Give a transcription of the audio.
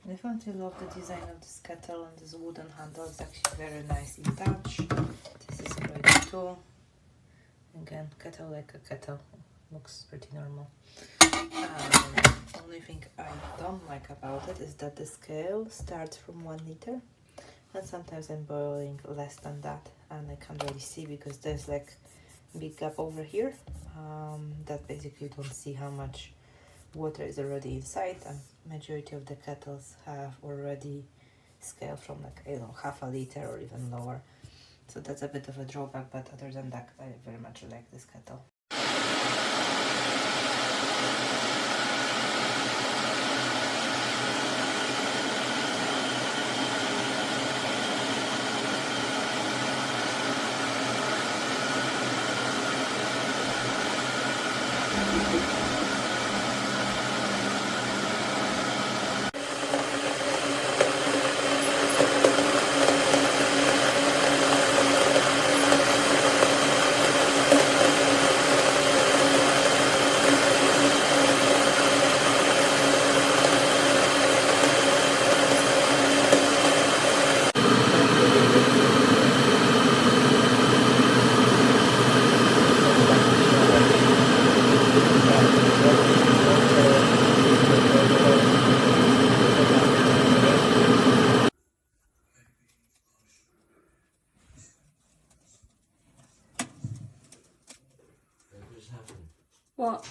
I definitely love the design of this kettle, and this wooden handle is actually very nice in touch. This is great too. Again, kettle like a kettle, looks pretty normal. Only thing I don't like about it is that the scale starts from 1 liter, and sometimes I'm boiling less than that, and I can't really see because there's like a big gap over here that basically you don't see how much water is already inside, and majority of the kettles have already scale from like, you know, half a liter or even lower. So that's a bit of a drawback, but other than that, I very much like this kettle. What?